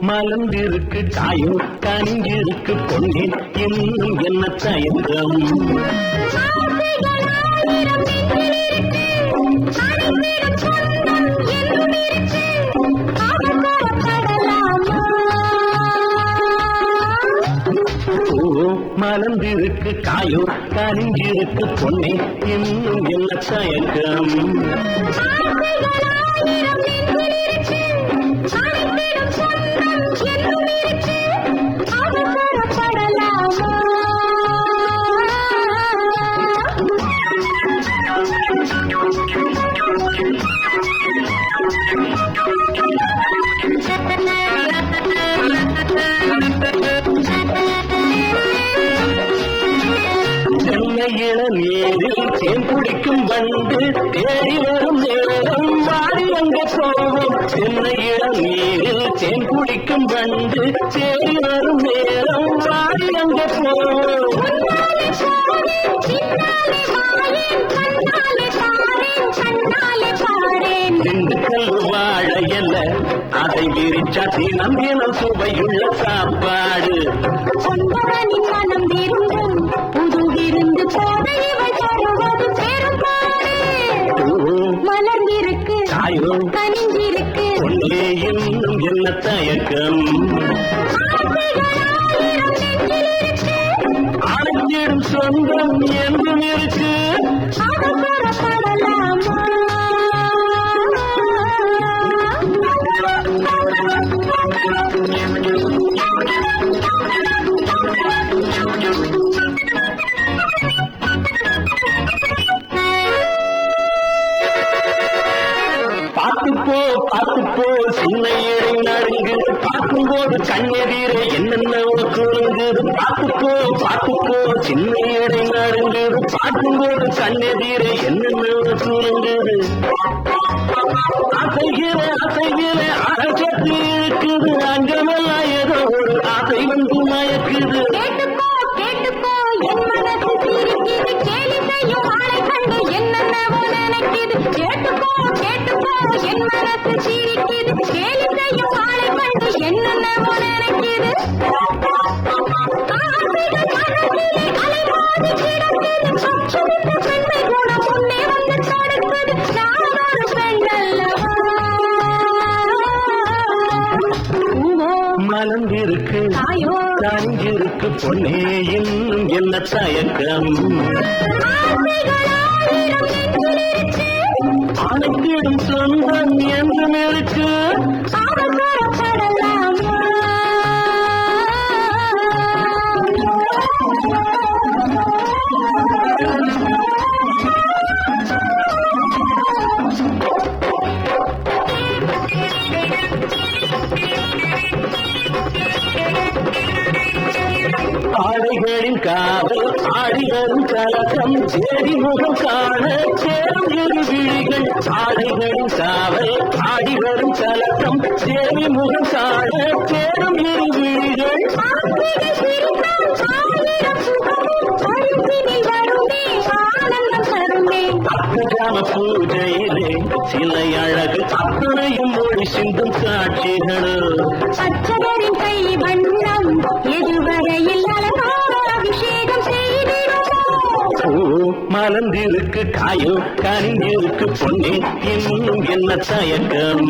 மலர்ந்திருக்கு காயோ கனிஞ்சிருக்கு பொன்னே இன்னும் என்ன தயக்கம் மலர்ந்திருக்கு காயோ கனிஞ்சிருக்கு பொன்னே இன்னும் என்ன தயக்கம் இளநீரில் தேன் குடிக்கும் வந்து தேடி வரும் நேரம் வாடி அங்க போவோம் சென்னை இளநீரில் தேன் குடிக்கும் வந்து தேடி வரும் நேரம் வாடி அங்க போவோம் திண்டுக்கல் வாழையல்ல அதை விரிச்சா தினம் தினம் சுவையுள்ள சாப்பாடு மனம் விரும்பும் புது விருந்து போதை தருவது பெரும்பாடு மலர்ந்திருக்கு கனிஞ்சிருக்கு ஒன்றே இன்னும் என்ன தயக்கம் அழைச்சிடும் சொந்தம் என்றும் இருக்கு பார்த்துப்போ சின்ன ஏழை நடுங்கு பார்க்கும்போது கண்ணெதிர என்னென்ன குறுங்குது பார்த்துப்போ சின்ன ஏழை நடுங்குது பார்க்கும்போது கண்ணெதிர என்னென்ன குறுங்குது அசைகிற அரைச்சத்து இருக்குது அங்கமெல்லாம் ஏதோ ஒரு ஆசை வந்து மயக்குது கேட்டுப்போ என் மனசு சிரிக்குது கேலி செய்யும் ஆளை கண்டு என்னென்னவோ நினைக்குது கேட்டுப்போ என் மனசு சிரிக்குது கேலி செய்யும் ஆளை கண்டு என்னென்னவோ நினைக்குது பெண்மை கூட முன்னே வந்து தடுக்குது நான் ஒரு பெண் அல்லவா மலர்ந்திருக்கு கனிஞ்சிருக்கு பொன்னே இன்னும் என்ன தயக்கம் அனைத்திடும் சொந்தம் என்றும் இருக்கு ஆடைகளின் காவல் ஆடிவரும் கலக்கம் தேடி முகம் காண சேரும் இரு விழிகள் ஆடைகளின் காவல் ஆடிவரும் கலக்கம் தேடி முகம் காண சேரும் இரு விழிகள் அக்கராம பூஜையிலே சிலை அழகு அத்தனையும் மொழி சிந்தும் காட்சிகளோ அச்சகரின் கை வண்ணம் எதுவரையில் அபிஷேகம் செய்திருமோ மலர்ந்திருக்கு காயோ கனிஞ்சிருக்கு பொன்னே இன்னும் என்ன தயக்கம்